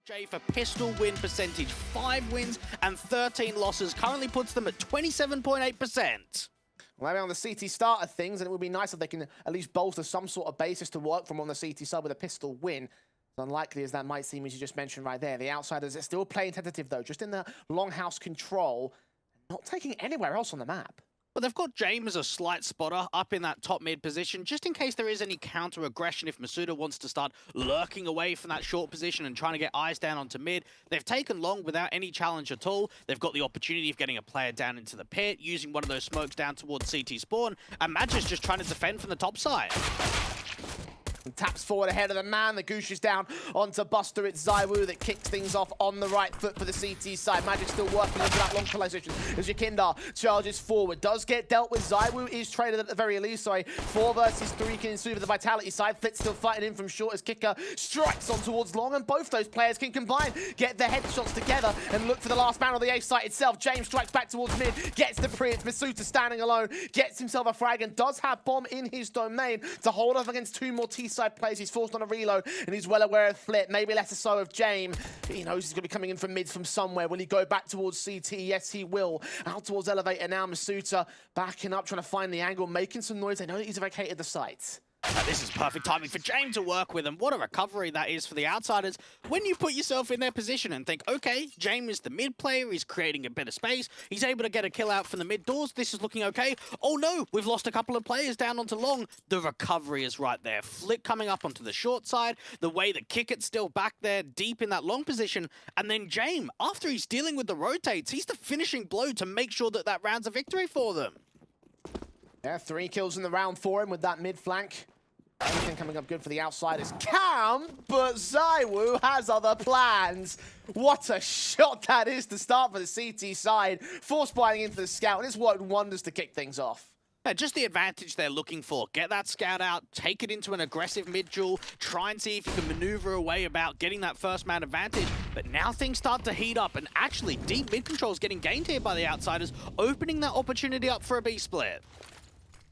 J for pistol win percentage, 5 wins and 13 losses, currently puts them at 27.8%. Well, maybe on the CT start of things, and it would be nice if they can at least bolster some sort of basis to work from on the CT side with a pistol win. As unlikely as that might seem, as you just mentioned right there. The outsiders are still playing tentative, though, just in the longhouse control, not taking it anywhere else on the map. But they've got James as a slight spotter up in that top mid position, just in case there is any counter-aggression if Masuda wants to start lurking away from that short position and trying to get eyes down onto mid. They've taken long without any challenge at all. They've got the opportunity of getting a player down into the pit, using one of those smokes down towards CT spawn, and Magic's just trying to defend from the top side. And taps forward ahead of the man. The Goosh is down onto Buster. It's ZywOo that kicks things off on the right foot for the CT side. Magic still working into that long position as Yakindar charges forward. Does get dealt with. ZywOo is traded at the very least. Sorry, 4 versus 3 can ensue for the Vitality side. Flitz still fighting in from short as Kicker strikes on towards long, and both those players can combine, get their headshots together, and look for the last man on the A site itself. James strikes back towards mid, gets the pre. It's Masuda standing alone, gets himself a frag, and does have bomb in his domain to hold off against 2 more T side players. He's forced on a reload, and he's well aware of Flit, maybe less so of James. He knows he's going to be coming in from mids from somewhere. Will he go back towards CT? Yes, he will. Out towards Elevator now. Masuda backing up, trying to find the angle, making some noise. They know that he's vacated the site. This is perfect timing for James to work with, and what a recovery that is for the outsiders. When you put yourself in their position and think, okay, James is the mid player, he's creating a bit of space, he's able to get a kill out from the mid doors, this is looking okay. Oh no, we've lost a couple of players down onto long. The recovery is right there. Flick coming up onto the short side, the way that Kickett's still back there, deep in that long position, and then James, after he's dealing with the rotates, he's the finishing blow to make sure that that round's a victory for them. Yeah, 3 kills in the round for him with that mid flank. Everything coming up good for the outsiders. Cam, but ZywOo has other plans. What a shot that is to start for the CT side. Force buying into the scout, and it's worked wonders to kick things off. Yeah, just the advantage they're looking for. Get that scout out, take it into an aggressive mid-duel, try and see if you can maneuver away about getting that first man advantage. But now things start to heat up, and actually deep mid control is getting gained here by the outsiders, opening that opportunity up for a B split.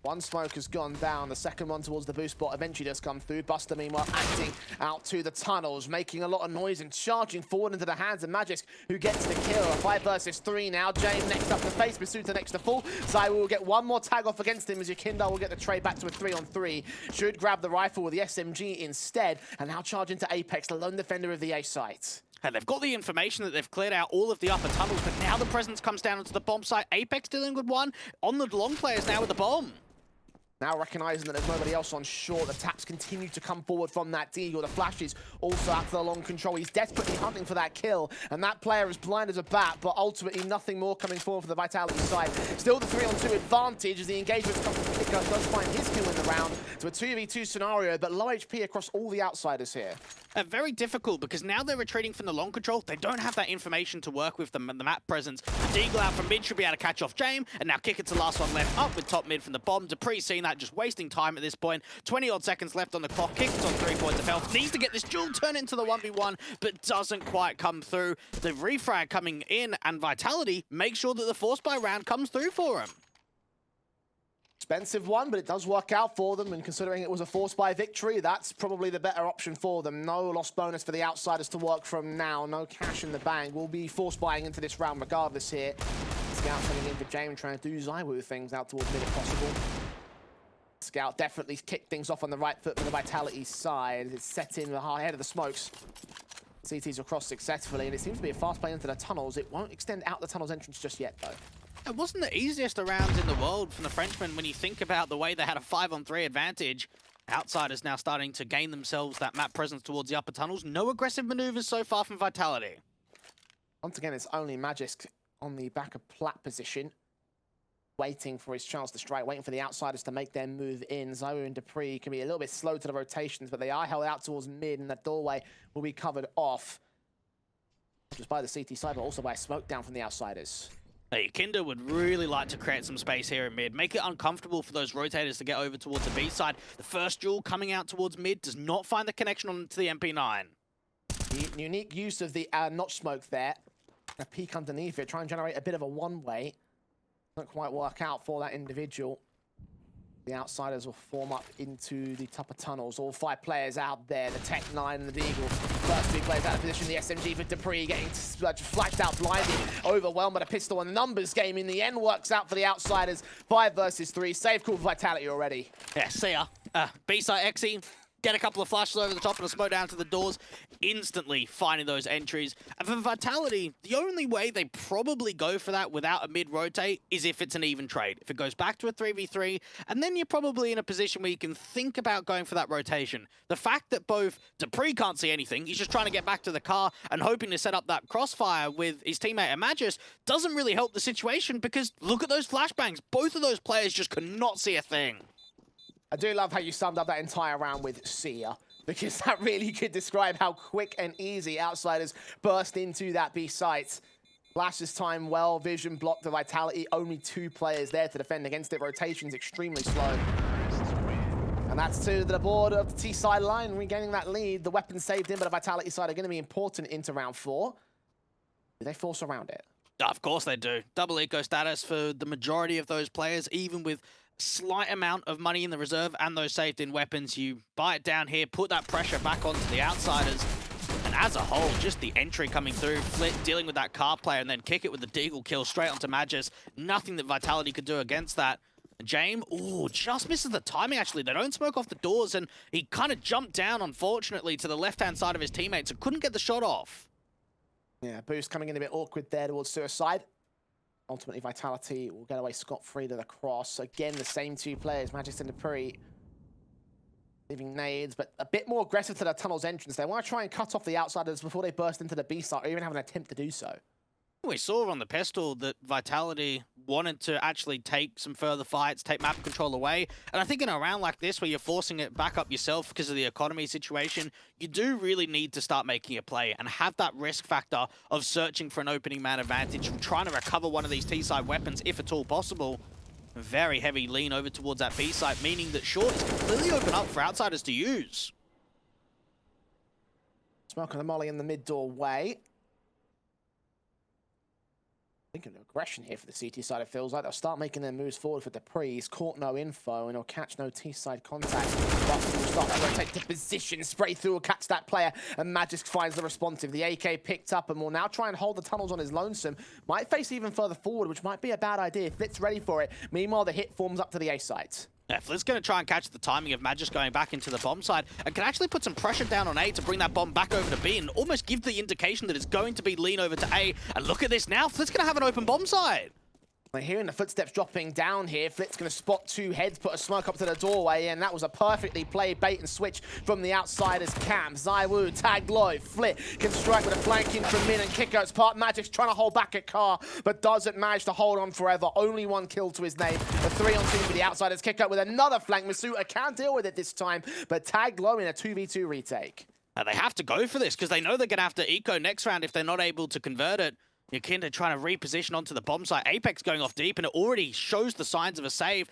One smoke has gone down. The second one towards the boost bot eventually does come through. Buster, meanwhile, acting out to the tunnels, making a lot of noise and charging forward into the hands of Magisk, who gets the kill. A 5 versus 3 now. James next up to face. Masuda next to full. ZywOo will get one more tag off against him as Yakindar will get the trade back to a 3-on-3. Should grab the rifle with the SMG instead, and now charge into Apex, the lone defender of the A site. And they've got the information that they've cleared out all of the upper tunnels, but now the presence comes down onto the bomb site. Apex dealing with one. On the long players now with the bomb. Now recognizing that there's nobody else on shore, the taps continue to come forward from that Deagle. The flashes also out to the long control. He's desperately hunting for that kill, and that player is blind as a bat, but ultimately nothing more coming forward for the Vitality side. Still the 3-on-2 advantage as the engagement comes from Kicker, does find his kill in the round to a 2v2 scenario, but low HP across all the outsiders here. Very difficult, because now they're retreating from the long control. They don't have that information to work with the map presence. Deagle out from mid should be able to catch off James, and now Kickett's the last one left up with top mid from the bomb. Dupree seeing that, just wasting time at this point. 20-odd seconds left on the clock. Kickett's on 3 points of health. Needs to get this duel turn into the 1v1, but doesn't quite come through. The refrag coming in, and Vitality make sure that the force buy round comes through for him. Expensive one, but it does work out for them, and considering it was a force buy victory, that's probably the better option for them. No loss bonus for the outsiders to work from now. No cash in the bank. We'll be force buying into this round regardless here. Scout coming in for James, trying to do ZywOo things out towards mid if possible. Scout definitely kicked things off on the right foot for the Vitality side. It's set in ahead of the smokes. CT's across successfully, and it seems to be a fast play into the tunnels. It won't extend out the tunnels entrance just yet, though. It wasn't the easiest of rounds in the world from the Frenchmen when you think about the way they had a 5-on-3 advantage. Outsiders now starting to gain themselves that map presence towards the upper tunnels. No aggressive maneuvers so far from Vitality. Once again, it's only Magisk on the back of plat position, waiting for his chance to strike, waiting for the outsiders to make their move in. ZywOo and Dupree can be a little bit slow to the rotations, but they are held out towards mid, and that doorway will be covered off. Just by the CT side, but also by a smoke down from the outsiders. Hey, Kinder would really like to create some space here in mid. Make it uncomfortable for those rotators to get over towards the B side. The first duel coming out towards mid does not find the connection onto the MP9. The unique use of the notch smoke there. A peek underneath it, try and generate a bit of a one-way. Doesn't quite work out for that individual. The outsiders will form up into the upper tunnels. All 5 players out there. The Tech 9 and the Deagle first two players out of position. The SMG for Dupree getting flashed out, blinded, overwhelmed by the pistol and numbers game. In the end, works out for the Outsiders. 5 versus 3. Save call for Vitality already. Yeah, see ya. B-side Xe, get a couple of flashes over the top and a smoke down to the doors, instantly finding those entries. And for Vitality, the only way they probably go for that without a mid-rotate is if it's an even trade. If it goes back to a 3v3, and then you're probably in a position where you can think about going for that rotation. The fact that both Dupree can't see anything, he's just trying to get back to the car and hoping to set up that crossfire with his teammate Amagis, doesn't really help the situation because look at those flashbangs. Both of those players just could not see a thing. I do love how you summed up that entire round with Sia, because that really could describe how quick and easy Outsiders burst into that B site. Flash's time well, vision blocked the Vitality, only 2 players there to defend against it. Rotation's extremely slow. And that's to the board of the T side line, regaining that lead. The weapon saved in, but the Vitality side are going to be important into round 4. Do they force around it? Of course they do. Double eco status for the majority of those players, even with slight amount of money in the reserve and those saved in weapons. You buy it down here, put that pressure back onto the Outsiders, and as a whole, just the entry coming through, Flit dealing with that car player and then kick it with the Deagle kill straight onto Magis. Nothing that Vitality could do against that. James, oh, just misses the timing actually. They don't smoke off the doors and he kind of jumped down, unfortunately, to the left-hand side of his teammates and couldn't get the shot off. Yeah, boost coming in a bit awkward there towards Suicide. Ultimately, Vitality will get away scot-free to the cross. Again, the same 2 players, Magis and Dupree, leaving nades, but a bit more aggressive to the tunnel's entrance. They want to try and cut off the Outsiders before they burst into the B site, or even have an attempt to do so. We saw on the pistol that Vitality wanted to actually take some further fights, take map control away. And I think in a round like this, where you're forcing it back up yourself because of the economy situation, you do really need to start making a play and have that risk factor of searching for an opening man advantage and trying to recover one of these T-side weapons, if at all possible. Very heavy lean over towards that B site, meaning that short is completely open up for Outsiders to use. Smoke on the molly in the mid doorway. Thinking of aggression here for the CT side, it feels like they'll start making their moves forward for Dupree. He's caught no info and he'll catch no T-side contact. Buster will start to rotate to position, spray through, will catch that player, and Magic finds the responsive. The AK picked up and will now try and hold the tunnels on his lonesome. Might face even further forward, which might be a bad idea. Flit's ready for it. Meanwhile, the hit forms up to the A site. Yeah, Flit's going to try and catch the timing of Magis going back into the bomb side and can actually put some pressure down on A to bring that bomb back over to B and almost give the indication that it's going to be lean over to A. And look at this now, Flit's going to have an open bomb side. We're hearing the footsteps dropping down here. Flit's going to spot 2 heads, put a smoke up to the doorway, and that was a perfectly played bait and switch from the Outsiders camp. ZywOo tagged low. Flit can strike with a flank in from mid and kick out. It's part Magic's trying to hold back a car, but doesn't manage to hold on forever. Only 1 kill to his name. A 3-on-2 for the Outsiders. Kick out with another flank. Masuta can't deal with it this time, but tagged low in a 2v2 retake. They have to go for this because they know they're going to have to eco next round if they're not able to convert it. Yakinda trying to reposition onto the bomb site. Apex going off deep, and it already shows the signs of a save.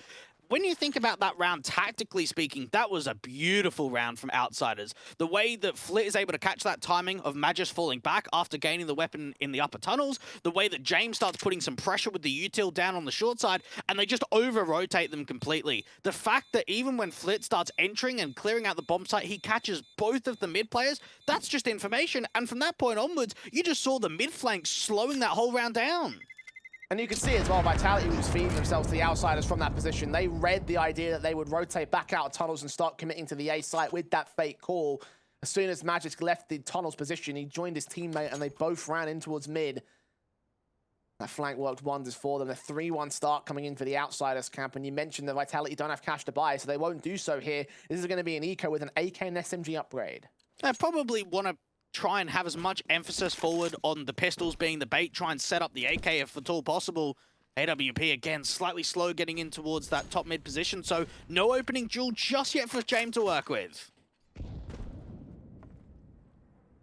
When you think about that round, tactically speaking, that was a beautiful round from Outsiders. The way that Flit is able to catch that timing of Magis falling back after gaining the weapon in the upper tunnels, the way that James starts putting some pressure with the util down on the short side, and they just over-rotate them completely. The fact that even when Flit starts entering and clearing out the bomb site, he catches both of the mid players, that's just information. And from that point onwards, you just saw the mid flank slowing that whole round down. And you can see as well, Vitality was feeding themselves to the Outsiders from that position. They read the idea that they would rotate back out of tunnels and start committing to the A site with that fake call. As soon as Magic left the tunnels position, he joined his teammate and they both ran in towards mid. That flank worked wonders for them. A 3-1 start coming in for the Outsiders camp. And you mentioned that Vitality don't have cash to buy, so they won't do so here. This is going to be an eco with an AK and SMG upgrade. I probably want to try and have as much emphasis forward on the pistols being the bait, try and set up the AK if at all possible. AWP, again, slightly slow getting in towards that top mid position, so no opening duel just yet for James to work with.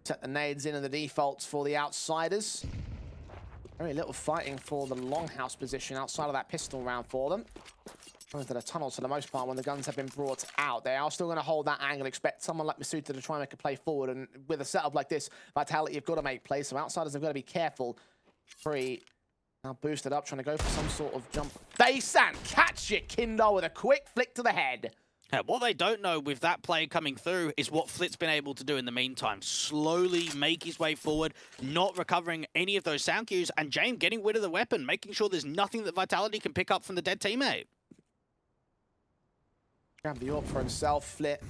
Set the nades in and the defaults for the Outsiders. Very little fighting for the longhouse position outside of that pistol round for them. Into the tunnels for the most part when the guns have been brought out. They are still going to hold that angle. Expect someone like Masuta to try and make a play forward. And with a setup like this, Vitality have got to make plays. So Outsiders have got to be careful. Free. Now boosted up, trying to go for some sort of jump. Base and catch it. Kindle with a quick flick to the head. What they don't know with that play coming through is what Flit's been able to do in the meantime. Slowly make his way forward, not recovering any of those sound cues, and James getting rid of the weapon, making sure there's nothing that Vitality can pick up from the dead teammate. Grab the AWP for himself, Flit.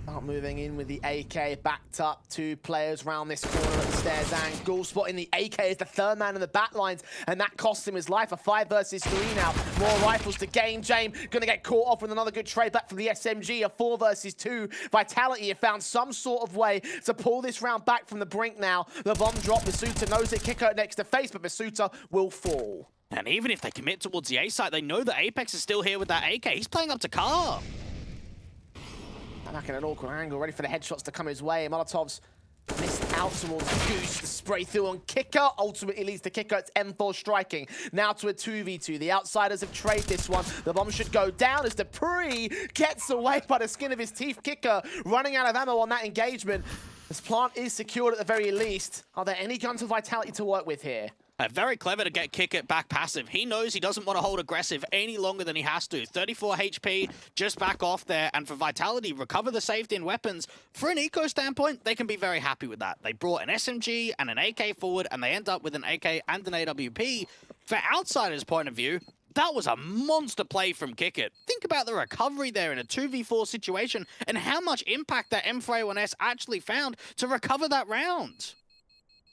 Start moving in with the AK, backed up. 2 players round this corner at the stairs angle. Spotting the AK is the third man in the back lines, and that cost him his life. A 5 versus 3 now. More rifles to gain. James gonna get caught off with another good trade back from the SMG. A 4 versus 2. Vitality have found some sort of way to pull this round back from the brink now. The bomb drop. Masuta knows it. Kicker next to face, but Masuta will fall. And even if they commit towards the A site, they know that Apex is still here with that AK. He's playing up to Car. Back in an awkward angle, ready for the headshots to come his way. Molotov's missed out towards Goose. The spray through on Kicker ultimately leads to Kicker. It's M4 striking. Now to a 2v2. The outsiders have traded this one. The bomb should go down as Dupree gets away by the skin of his teeth. Kicker running out of ammo on that engagement. This plant is secured at the very least. Are there any guns of Vitality to work with here? Very clever to get Kicker back passive. He knows he doesn't want to hold aggressive any longer than he has to. 34 HP, just back off there. And for Vitality, recover the safety and weapons. For an eco standpoint, they can be very happy with that. They brought an SMG and an AK forward, and they end up with an AK and an AWP. For Outsiders' point of view, that was a monster play from Kicker. Think about the recovery there in a 2v4 situation and how much impact that M4A1S actually found to recover that round.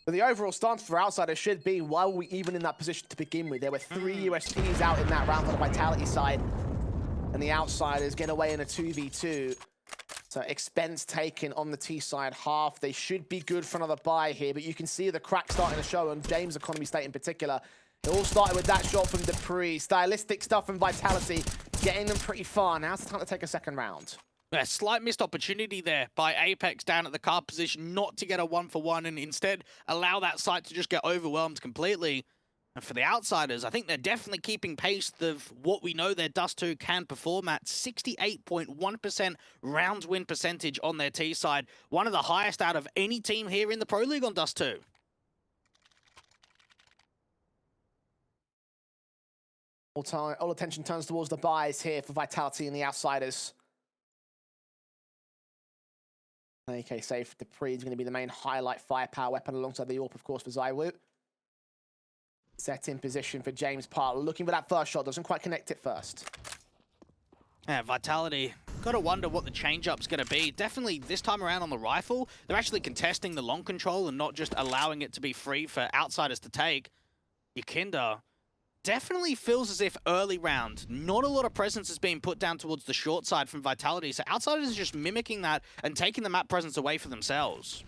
But the overall stance for Outsiders should be, why were we even in that position to begin with? There were 3 USPs out in that round on the Vitality side, and the Outsiders get away in a 2v2. So expense taken on the T side half. They should be good for another buy here, but you can see the crack starting to show on James' economy state in particular. It all started with that shot from Dupree. Stylistic stuff from Vitality, getting them pretty far. Now it's time to take a second round. A slight missed opportunity there by Apex down at the car position not to get a 1-for-1 and instead allow that site to just get overwhelmed completely. And for the Outsiders, I think they're definitely keeping pace of what we know their Dust 2 can perform at. 68.1% rounds win percentage on their T side. One of the highest out of any team here in the Pro League on Dust 2. All attention turns towards the buys here for Vitality and the Outsiders. AK safe, Dupree is going to be the main highlight firepower weapon alongside the AWP, of course, for ZywOo. Set in position for James Park, looking for that first shot, doesn't quite connect it first. Yeah, Vitality, gotta wonder what the change-up's gonna be. Definitely this time around on the rifle, they're actually contesting the long control and not just allowing it to be free for Outsiders to take. Yakinda definitely feels as if early round, not a lot of presence is being put down towards the short side from Vitality, so Outsiders is just mimicking that and taking the map presence away for themselves.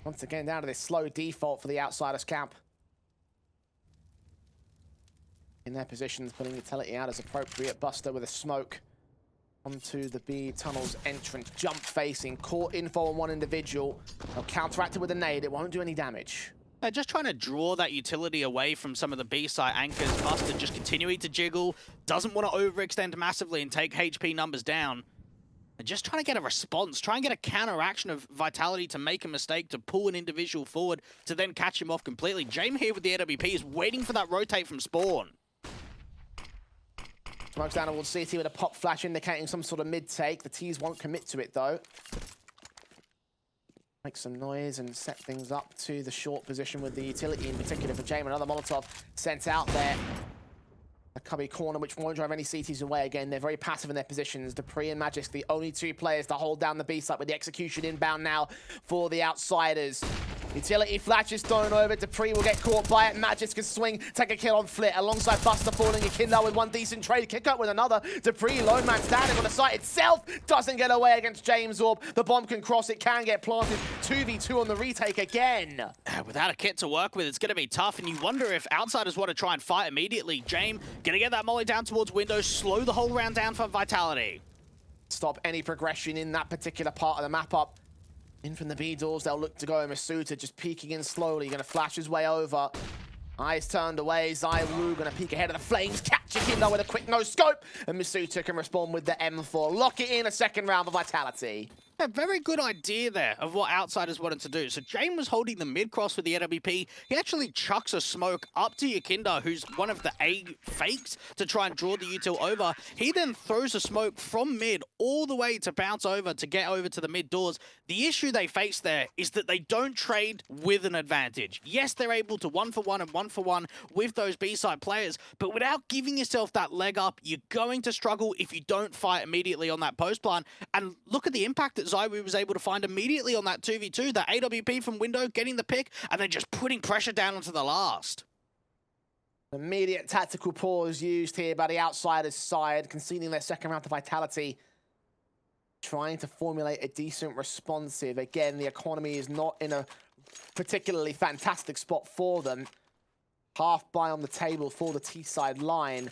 Once again, down to this slow default for the Outsiders camp. In their positions, putting Utility out as appropriate. Buster with a smoke onto the B tunnel's entrance. Jump facing, caught info on one individual. They'll counteract it with a nade. It won't do any damage. They're just trying to draw that utility away from some of the B-side anchors. Buster just continuing to jiggle. Doesn't want to overextend massively and take HP numbers down. They're just trying to get a response. Try and get a counteraction of Vitality to make a mistake, to pull an individual forward, to then catch him off completely. James here with the AWP is waiting for that rotate from spawn. Smokes down towards CT with a pop flash indicating some sort of mid-take. The T's won't commit to it, though. Make some noise and set things up to the short position with the utility, in particular for James. Another Molotov sent out there. A cubby corner, which won't drive any CTs away. Again, they're very passive in their positions. Dupree and Magisk, the only 2 players to hold down the B site, with the execution inbound now for the Outsiders. Utility flashes thrown over. Dupree will get caught by it. Magisk can swing, take a kill on Flit. Alongside Buster falling. Yakinda with one decent trade. Kick up with another. Dupree, lone man standing on the site itself. Doesn't get away against James Orb. The bomb can cross. It can get planted. 2v2 on the retake again. Without a kit to work with, it's going to be tough. And you wonder if Outsiders want to try and fight immediately. James going to get that molly down towards windows. Slow the whole round down for Vitality. Stop any progression in that particular part of the map up. In from the B doors, they'll look to go. Masuta just peeking in slowly, gonna flash his way over. Eyes turned away, ZywOo gonna peek ahead of the flames, catch Yakinda with a quick no scope, and Masuta can respond with the M4. Lock it in, a second round for Vitality. A very good idea there of what Outsiders wanted to do. So Jane was holding the mid-cross with the AWP. He actually chucks a smoke up to Yakinda, who's one of the A fakes, to try and draw the util over. He then throws a smoke from mid all the way to bounce over to get over to the mid doors. The issue they face there is that they don't trade with an advantage. Yes, they're able to 1-for-1 and 1-for-1 with those B-side players, but without giving yourself that leg up, you're going to struggle if you don't fight immediately on that post plant. And look at the impact that ZywOo was able to find immediately on that 2v2, that AWP from window, getting the pick, and then just putting pressure down onto the last. Immediate tactical pause used here by the Outsiders side, conceding their second round to Vitality. Trying to formulate a decent responsive. Again, the economy is not in a particularly fantastic spot for them. Half buy on the table for the T-side line.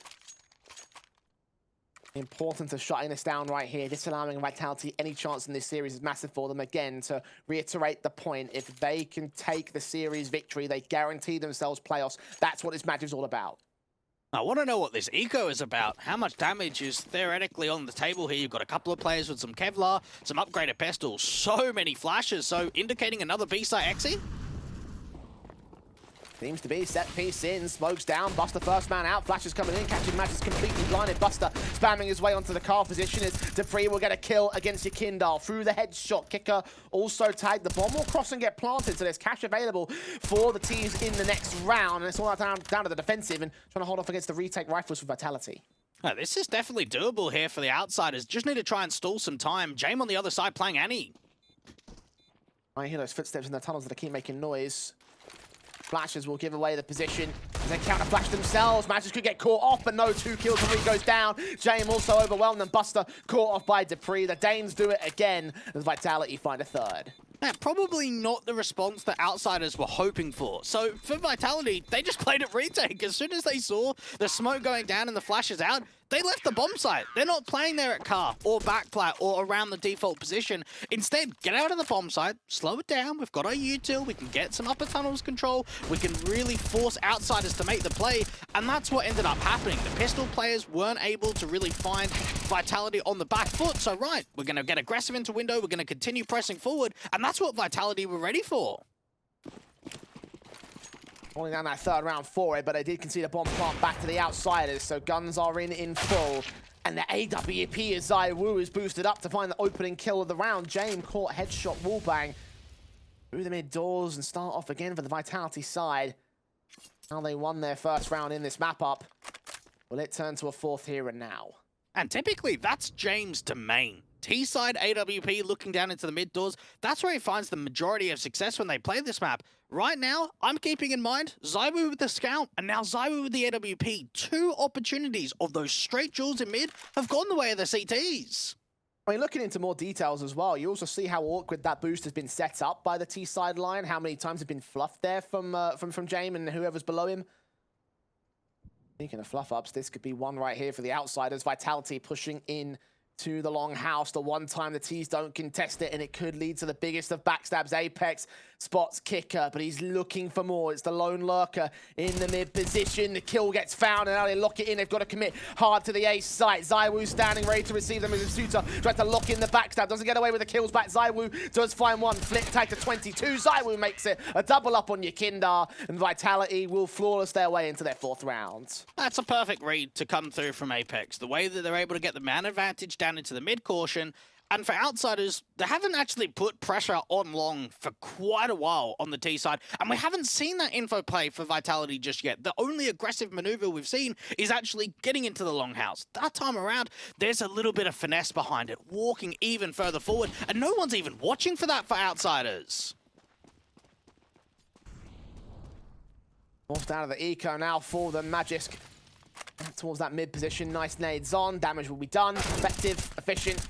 Important to shutting this down right here. Disallowing Vitality any chance in this series is massive for them. Again, to reiterate the point, if they can take the series victory, they guarantee themselves playoffs. That's what this match is all about. I want to know what this eco is about. How much damage is theoretically on the table here? You've got a couple of players with some Kevlar, some upgraded pistols, so many flashes, so indicating another B-side Exy? Seems to be set piece in, smokes down, Buster first man out, flashes coming in, catching matches completely blinded. Buster spamming his way onto the car position as Dupree will get a kill against Yakindar through the headshot. Kicker also tagged. The bomb will cross and get planted, so there's cash available for the teams in the next round, and it's all down to the defensive and trying to hold off against the retake rifles for Vitality. Oh, this is definitely doable here for the Outsiders. Just need to try and stall some time. Jame on the other side playing Annie. I hear those footsteps in the tunnels that keep making noise. Flashes will give away the position. They counter flash themselves. Matches could get caught off, but no, 2 kills. Dupree goes down. Jame also overwhelmed, and Buster caught off by Dupree. The Danes do it again as Vitality find a third. Yeah, probably not the response that Outsiders were hoping for. So for Vitality, they just played it retake. As soon as they saw the smoke going down and the flashes out, they left the bomb site. They're not playing there at car or backplat or around the default position. Instead, get out of the bomb site, slow it down. We've got our util. We can get some upper tunnels control. We can really force Outsiders to make the play. And that's what ended up happening. The pistol players weren't able to really find Vitality on the back foot. So right, we're going to get aggressive into window. We're going to continue pressing forward. And that's what Vitality were ready for. Holding down that third round for it, but they did concede a bomb plant back to the Outsiders, so guns are in full. And the AWP as ZywOo is boosted up to find the opening kill of the round. Jame caught headshot wallbang through the mid doors and start off again for the Vitality side. Now they won their first round in this map up. Will it turn to a fourth here and now? And typically, that's James' domain. T-side AWP looking down into the mid doors, that's where he finds the majority of success when they play this map. Right now, I'm keeping in mind ZywOo with the scout and now ZywOo with the AWP. 2 opportunities of those straight duels in mid have gone the way of the CTs. I mean, looking into more details as well, you also see how awkward that boost has been set up by the T-side line, how many times have been fluffed there from Jame and whoever's below him. Speaking of fluff ups, this could be one right here for the Outsiders. Vitality pushing in to the long house. The one time the T's don't contest it, and it could lead to the biggest of backstabs. Apex spots Kicker, but he's looking for more. It's the lone lurker in the mid position. The kill gets found, and now they lock it in. They've got to commit hard to the ace site. ZywOo standing ready to receive them as a shooter. Tries to lock in the backstab. Doesn't get away with the kills back. ZywOo does find one. Flip tag to 22. ZywOo makes it a double up on Yakindar, and Vitality will flawless their way into their fourth round. That's a perfect read to come through from Apex. The way that they're able to get the man advantage down into the mid caution. And for Outsiders, they haven't actually put pressure on long for quite a while on the T side. And we haven't seen that info play for Vitality just yet. The only aggressive maneuver we've seen is actually getting into the longhouse. That time around, there's a little bit of finesse behind it, walking even further forward. And no one's even watching for that for Outsiders. Forced out of the eco now for the Magisk. Towards that mid position, nice nades on. Damage will be done. Effective, efficient.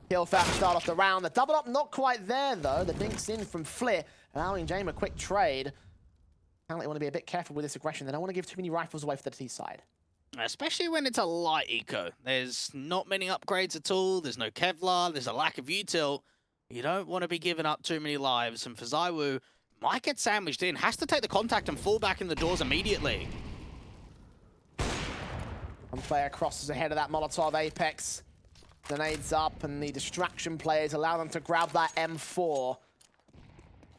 Kill fast to start off the round. The double up not quite there though. The dinks in from Flit, allowing Jame a quick trade. Apparently want to be a bit careful with this aggression. They don't want to give too many rifles away for the T side. Especially when it's a light eco. There's not many upgrades at all. There's no Kevlar. There's a lack of util. You don't want to be giving up too many lives. And for ZywOo, might get sandwiched in. Has to take the contact and fall back in the doors immediately. One player crosses ahead of that Molotov Apex. Grenades up, and the distraction players allow them to grab that M4.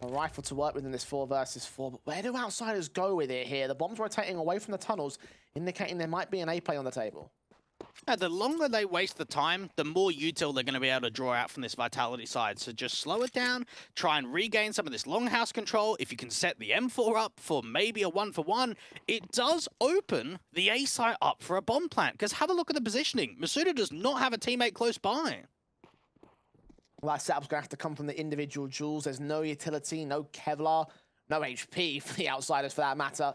A rifle to work with in this 4 versus 4, but where do outsiders go with it here? The bomb's rotating away from the tunnels, indicating there might be an A play on the table. The longer they waste the time, the more util they're going to be able to draw out from this Vitality side. So just slow it down, try and regain some of this longhouse control. If you can set the M4 up for maybe a 1-for-1, it does open the A site up for a bomb plant. Because have a look at the positioning. Masuda does not have a teammate close by. Well, that setup's going to have to come from the individual jewels. There's no utility, no Kevlar, no HP for the outsiders for that matter.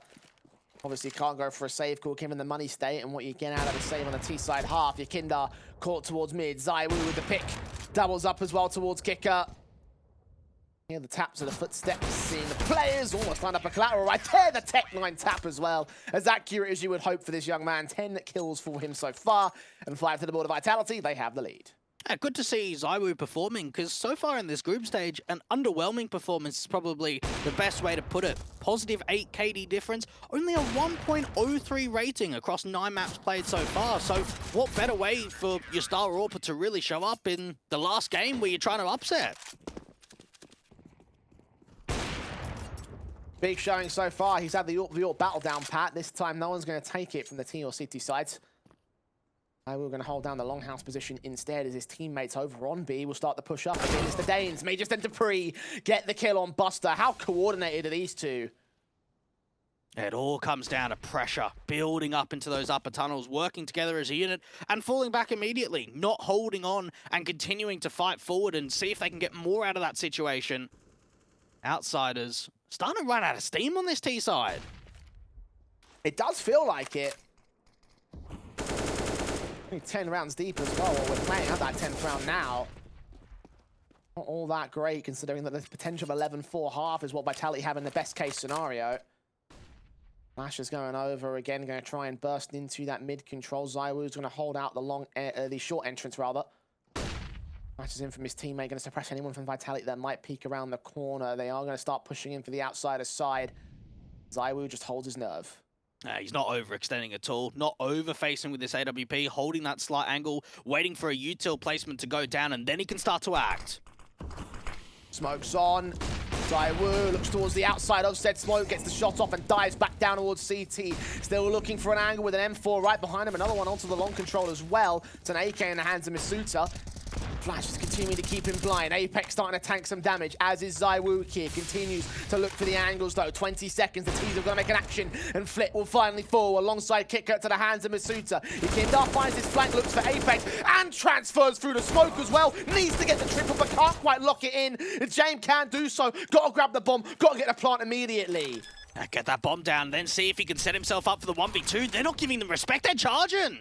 Obviously, can't go for a save call given the money state and what you get out of the save on the T-side half. Yakinda caught towards mid. ZywOo with the pick. Doubles up as well towards kicker. Here the taps of the footsteps. Seeing the players almost lined up a collateral right there. The Tech-9 tap as well. As accurate as you would hope for this young man. 10 kills for him so far. And 5 to the board of Vitality. They have the lead. Good to see ZywOo performing, because so far in this group stage, an underwhelming performance is probably the best way to put it. Positive 8 KD difference, only a 1.03 rating across 9 maps played so far. So what better way for your star AWPer to really show up in the last game where you're trying to upset? Big showing so far. He's had the AWP battle down pat. This time no one's going to take it from the T or CT sides. We're going to hold down the longhouse position instead as his teammates over on B will start the push up again. It's the Danes. Major and Dupree get the kill on Buster. How coordinated are these two? It all comes down to pressure, building up into those upper tunnels, working together as a unit, and falling back immediately, not holding on and continuing to fight forward and see if they can get more out of that situation. Outsiders starting to run out of steam on this T side. It does feel like it. 10 rounds deep as well. We're playing at that 10th round now. Not all that great, considering that the potential of 11-4 half is what Vitality have in the best case scenario. Flash is going over again, going to try and burst into that mid control. ZywOo is going to hold out the short entrance rather. Flash is in from his teammate, going to suppress anyone from Vitality that might peek around the corner. They are going to start pushing in for the outsider side. ZywOo just holds his nerve. He's not overextending at all, not over-facing with this AWP, holding that slight angle, waiting for a util placement to go down, and then he can start to act. Smoke's on. ZywOo looks towards the outside of said smoke, gets the shot off and dives back down towards CT. Still looking for an angle with an M4 right behind him. Another one onto the long control as well. It's an AK in the hands of Masuda. Flash is continuing to keep him blind. Apex starting to tank some damage, as is ZywOo here. Continues to look for the angles though. 20 seconds, the T's are going to make an action, and Flit will finally fall alongside kicker to the hands of Masuda. Yakinda finds his flank, looks for Apex, and transfers through the smoke as well. Needs to get the triple, but can't quite lock it in. James can do so. Got to grab the bomb, got to get the plant immediately. Get that bomb down, then see if he can set himself up for the 1v2. They're not giving them respect, they're charging.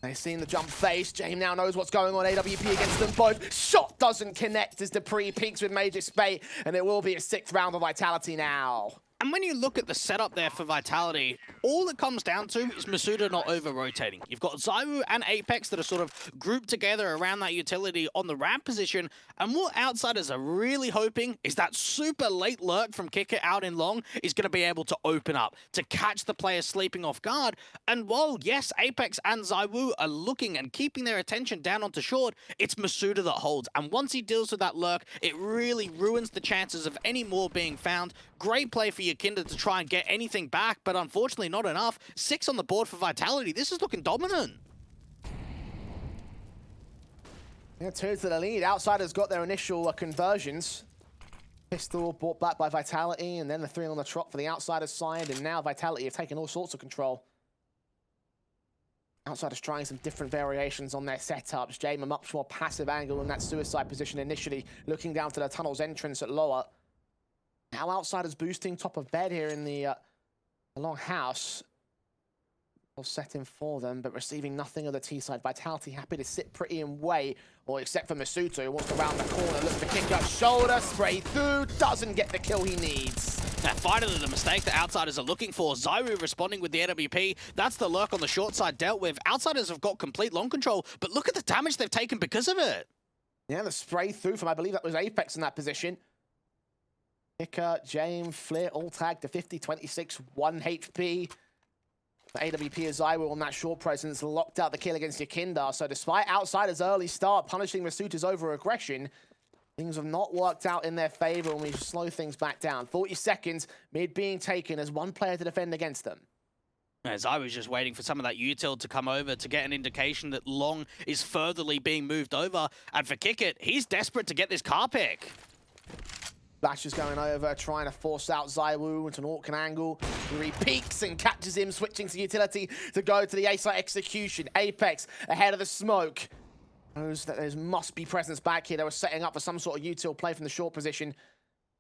They've seen the jump face. James now knows what's going on. AWP against them both. Shot doesn't connect as Dupree peaks with Major Spate, and it will be a 6th round of Vitality now. And when you look at the setup there for Vitality, all it comes down to is Masuda not over-rotating. You've got ZywOo and Apex that are sort of grouped together around that utility on the ramp position, and what outsiders are really hoping is that super late lurk from kicker out in long is going to be able to open up, to catch the player sleeping off guard. And while, yes, Apex and ZywOo are looking and keeping their attention down onto short, it's Masuda that holds. And once he deals with that lurk, it really ruins the chances of any more being found. Great play for Yakinda to try and get anything back, but unfortunately not enough. 6 on the board for Vitality. This is looking dominant. Yeah, 2 to the lead. Outsiders got their initial conversions. Pistol brought back by Vitality, and then the 3 on the trot for the Outsiders side, and now Vitality have taken all sorts of control. Outsiders trying some different variations on their setups. Jame a much more passive angle in that suicide position initially, looking down to the tunnel's entrance at lower. Now Outsiders boosting top of bed here in the long house. All setting for them, but receiving nothing of the T-side. Vitality happy to sit pretty and wait, or except for Masuda, who wants to round the corner, looks to kick up shoulder, spray through, doesn't get the kill he needs. That finally the mistake the Outsiders are looking for. ZywOo responding with the AWP. That's the lurk on the short side dealt with. Outsiders have got complete long control, but look at the damage they've taken because of it. Yeah, the spray through from, I believe that was Apex in that position. Kicker, James, Flair, all tagged to 50, 26, 1 HP. The AWP as I will on that short presence locked out the kill against Yakinda. So despite Outsider's early start punishing Masuda's over-aggression, things have not worked out in their favor and we slow things back down. 40 seconds, mid being taken as one player to defend against them. As I was just waiting for some of that util to come over to get an indication that Long is furtherly being moved over. And for Kickit, he's desperate to get this car pick. Flash is going over, trying to force out ZywOo into an Orcan angle, where he peeks and catches him, switching to utility to go to the A-site execution. Apex ahead of the smoke. Knows that there must be presence back here. They were setting up for some sort of util play from the short position.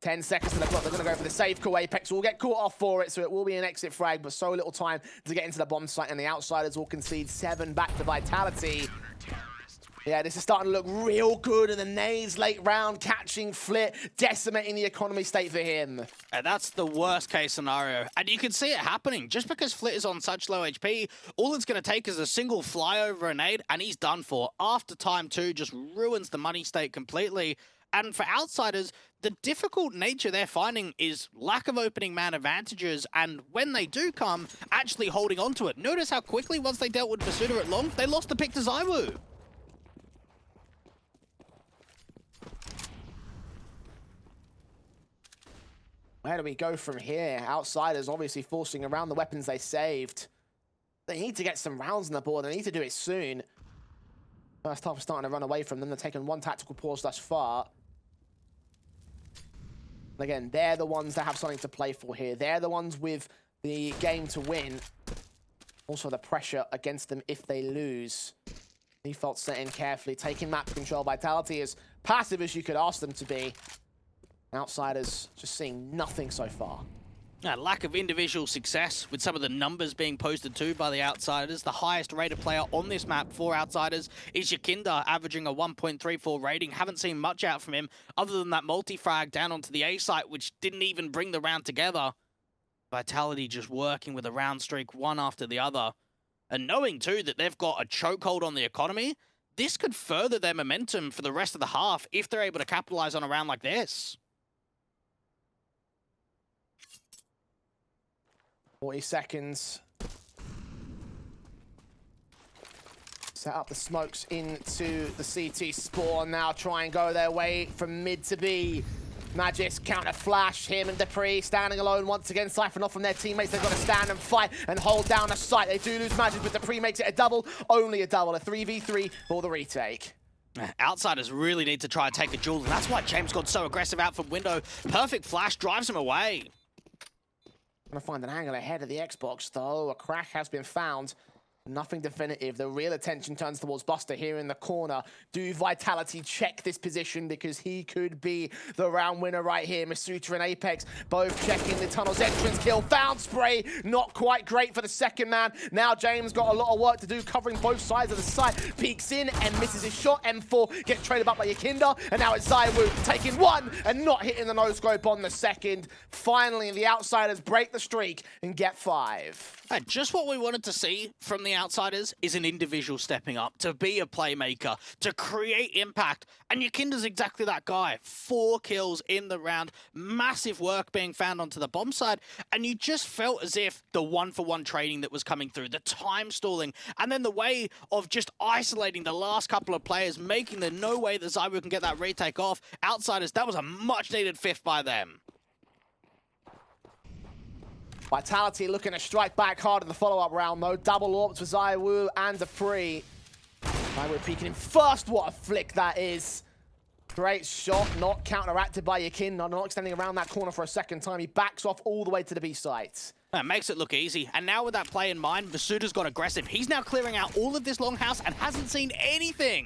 10 seconds to the clock. They're going to go for the save call. Apex will get caught off for it, so it will be an exit frag, but so little time to get into the bomb site, and the Outsiders will concede 7 back to Vitality. Yeah, this is starting to look real good, and the nades late round catching Flit, decimating the economy state for him. And that's the worst case scenario. And you can see it happening. Just because Flit is on such low HP, all it's going to take is a single flyover a nade, and he's done for. After time 2, just ruins the money state completely. And for Outsiders, the difficult nature they're finding is lack of opening man advantages, and when they do come, actually holding on to it. Notice how quickly, once they dealt with Masuda at Long, they lost the pick to ZywOo. Where do we go from here? Outsiders obviously forcing around the weapons they saved. They need to get some rounds on the board. They need to do it soon. First half starting to run away from them. They're taking 1 tactical pause thus far. Again, they're the ones that have something to play for here. They're the ones with the game to win. Also the pressure against them if they lose. Default set in carefully, taking map control. Vitality as passive as you could ask them to be. Outsiders just seeing nothing so far. Lack of individual success with some of the numbers being posted too by the Outsiders. The highest rated player on this map for Outsiders is Yakinda, averaging a 1.34 rating. Haven't seen much out from him other than that multi-frag down onto the A site, which didn't even bring the round together. Vitality just working with a round streak one after the other. And knowing too that they've got a chokehold on the economy, this could further their momentum for the rest of the half if they're able to capitalize on a round like this. 40 seconds. Set up the smokes into the CT spawn now. Try and go their way from mid to B. Magis counter flash. Him and Dupree standing alone once again. Siphon off from their teammates. They've got to stand and fight and hold down a site. They do lose Magis, but Dupree makes it a double. Only a double. A 3v3 for the retake. Outsiders really need to try and take a duel, and that's why James got so aggressive out from window. Perfect flash drives him away. Gonna find an angle ahead of the Xbox, though. A crack has been found. Nothing definitive. The real attention turns towards Buster here in the corner. Do Vitality check this position because he could be the round winner right here. Masuda and Apex both checking the tunnel's entrance kill. Found spray. Not quite great for the second man. Now James got a lot of work to do covering both sides of the site. Peeks in and misses his shot. M4 gets traded up by Yakinda. And now it's ZywOo taking 1 and not hitting the no-scope on the second. Finally, the Outsiders break the streak and get 5. And just what we wanted to see from the Outsiders is an individual stepping up, to be a playmaker, to create impact. And Yakinda's exactly that guy. 4 kills in the round, massive work being found onto the bomb side, and you just felt as if the one-for-one trading that was coming through, the time stalling, and then the way of just isolating the last couple of players, making there no way that ZywOo can get that retake off. Outsiders, that was a much-needed 5th by them. Vitality looking to strike back hard in the follow-up round, though. Double orbs for ZywOo and Dupree. ZywOo peeking in first. What a flick that is. Great shot, not counteracted by Yakinda. Not extending around that corner for a second time. He backs off all the way to the B site. That makes it look easy. And now with that play in mind, Masuda's got aggressive. He's now clearing out all of this longhouse and hasn't seen anything.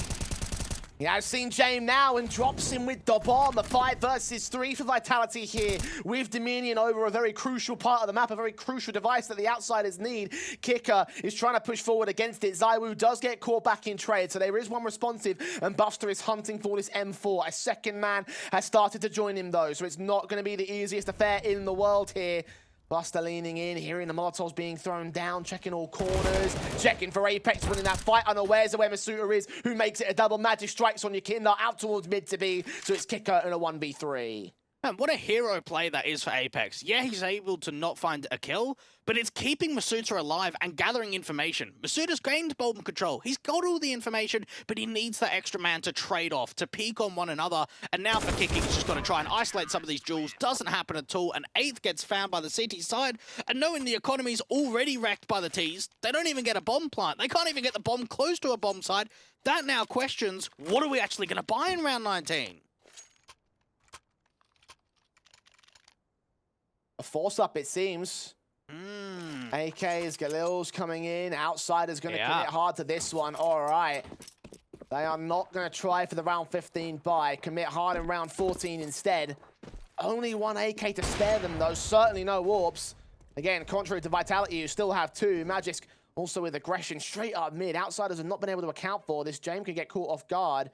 He has seen James now and drops him with the bomb. A 5 versus 3 for Vitality here with Dominion over a very crucial part of the map, a very crucial device that the Outsiders need. Kicker is trying to push forward against it. ZywOo does get caught back in trade, so there is one responsive, and Buster is hunting for this M4. A second man has started to join him, though, so it's not going to be the easiest affair in the world here. Buster leaning in, hearing the Molotovs being thrown down, checking all corners, checking for Apex, winning that fight, unawares of where Masuda is, who makes it a double. Magic strikes on Yakinda, out towards mid to B, so it's Kicker in a 1v3. Man, what a hero play that is for Apex. Yeah, he's able to not find a kill, but it's keeping Masuta alive and gathering information. Masuta's gained bomb control. He's got all the information, but he needs that extra man to trade off, to peek on one another. And now for Kiki, he's just got to try and isolate some of these duels. Doesn't happen at all. An 8th gets found by the CT side, and knowing the economy's already wrecked by the Ts, they don't even get a bomb plant. They can't even get the bomb close to a bomb site. That now questions, what are we actually going to buy in round 19? A force-up, it seems. AK's, Galil's coming in. Outsider's going to commit hard to this one. All right. They are not going to try for the round 15 buy. Commit hard in round 14 instead. Only one AK to spare them, though. Certainly no warps. Again, contrary to Vitality, you still have 2. Magisk also with aggression straight up mid. Outsiders have not been able to account for this. James can get caught off guard.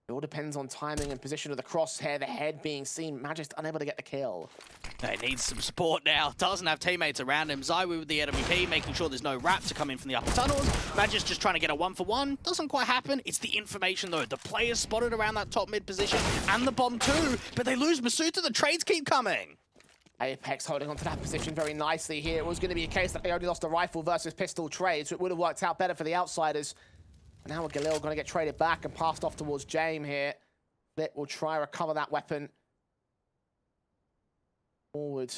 It all depends on timing and position of the crosshair, the head being seen. Magisk unable to get the kill. He needs some support now. Doesn't have teammates around him. Zywoo with the AWP, making sure there's no wrap to come in from the upper tunnels. Magisk just trying to get a 1-for-1. Doesn't quite happen. It's the information, though. The players spotted around that top mid position and the bomb, too. But they lose Masuta. The trades keep coming. Apex holding onto that position very nicely here. It was going to be a case that they only lost a rifle versus pistol trade, so it would have worked out better for the Outsiders. Now Galil going to get traded back and passed off towards Jame here. Flit will try recover that weapon. Forward.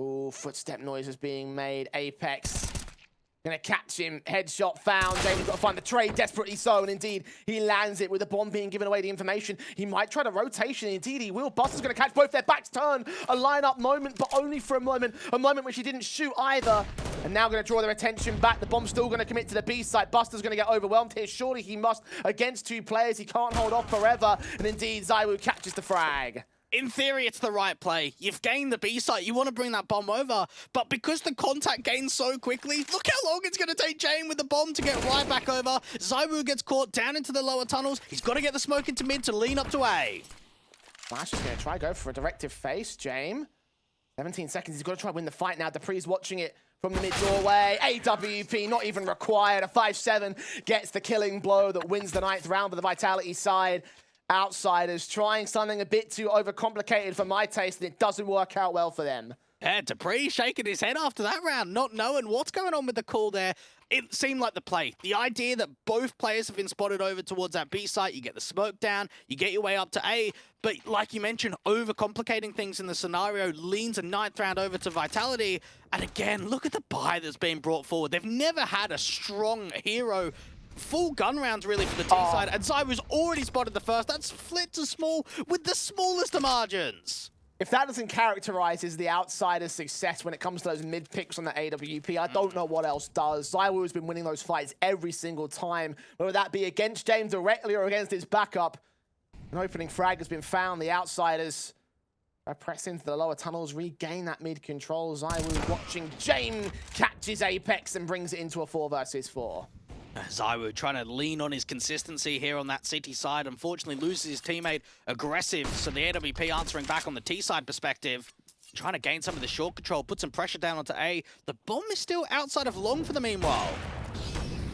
Oh, footstep noises being made. Apex gonna catch him. Headshot found. James got to find the trade, desperately so, and indeed he lands it with the bomb being given away the information. He might try the rotation. Indeed he will. Buster's gonna catch both their backs turn. A lineup moment, but only for a moment. A moment which he didn't shoot either. And now going to draw their attention back. The bomb's still going to commit to the B site. Buster's going to get overwhelmed here. Surely he must. Against 2 players, he can't hold off forever. And indeed, Zywoo catches the frag. In theory, it's the right play. You've gained the B site. You want to bring that bomb over. But because the contact gains so quickly, look how long it's going to take Jane with the bomb to get right back over. Zywoo gets caught down into the lower tunnels. He's got to get the smoke into mid to lean up to A. Flash is going to try go for a directive face. Jame. 17 seconds. He's got to try win the fight now. Dupree's watching it from the mid-doorway. AWP, not even required. A 5-7 gets the killing blow that wins the 9th round for the Vitality side. Outsiders trying something a bit too overcomplicated for my taste, and it doesn't work out well for them. Yeah, Dupree shaking his head after that round, not knowing what's going on with the call there. It seemed like the play. The idea that both players have been spotted over towards that B site, you get the smoke down, you get your way up to A, but like you mentioned, overcomplicating things in the scenario leans a 9th round over to Vitality. And again, look at the buy that's being brought forward. They've never had a strong hero. Full gun rounds really for the T side, and Zywoo's already spotted the first. That's Flit to small with the smallest of margins. If that doesn't characterize as the Outsider's success when it comes to those mid picks on the AWP, I don't know what else does. Zywoo has been winning those fights every single time, whether that be against James directly or against his backup. An opening frag has been found. The Outsiders press into the lower tunnels, regain that mid control. Zywoo watching James catches Apex and brings it into a 4 versus 4. Zywoo trying to lean on his consistency here on that CT side. Unfortunately loses his teammate aggressive, so the AWP answering back on the T side perspective. Trying to gain some of the short control, put some pressure down onto A. The bomb is still outside of long for the meanwhile.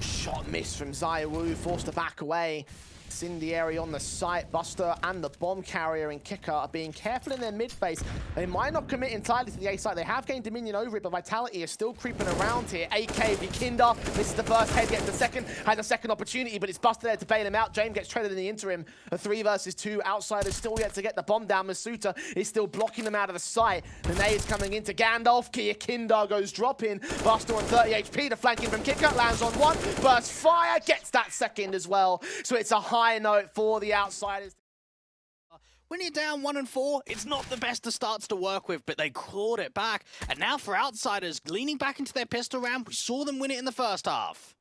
Shot miss from Zywoo, forced to back away. Incendiary on the site. Buster and the bomb carrier and Kicker are being careful in their mid phase. They might not commit entirely to the A site. They have gained dominion over it, but Vitality is still creeping around here. AK Vikinda misses the first head, gets the second, has a second opportunity, but it's Buster there to bail him out. James gets traded in the interim. A 3 versus 2. Outsiders still yet to get the bomb down. Masuta is still blocking them out of the site. The nade's coming into Gandalf. Kinder goes dropping. Buster on 30 HP. The flanking from Kicker lands on 1. Burst fire, gets that second as well. So it's a high note for the Outsiders. When you're down 1 and 4, it's not the best of starts to work with, but they clawed it back. And now for Outsiders, leaning back into their pistol round, we saw them win it in the first half.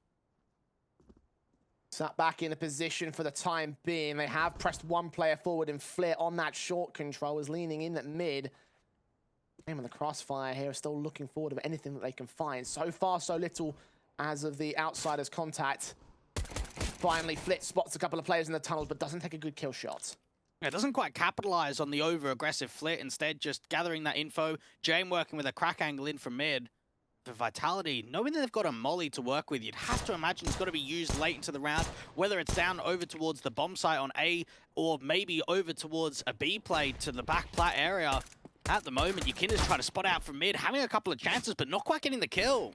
Sat back in a position for the time being. They have pressed 1 player forward, and Flit on that short control is leaning in at mid. Aim on the crossfire here, still looking forward to anything that they can find. So far, so little as of the Outsiders' contact. Finally, Flit spots a couple of players in the tunnels, but doesn't take a good kill shot. It doesn't quite capitalize on the over-aggressive Flit, instead just gathering that info. Jane working with a crack angle in from mid. For Vitality, knowing that they've got a molly to work with, you'd have to imagine it's got to be used late into the round, whether it's down over towards the bomb site on A, or maybe over towards a B play to the back plat area. At the moment, Yakinda's trying to spot out from mid, having a couple of chances, but not quite getting the kill.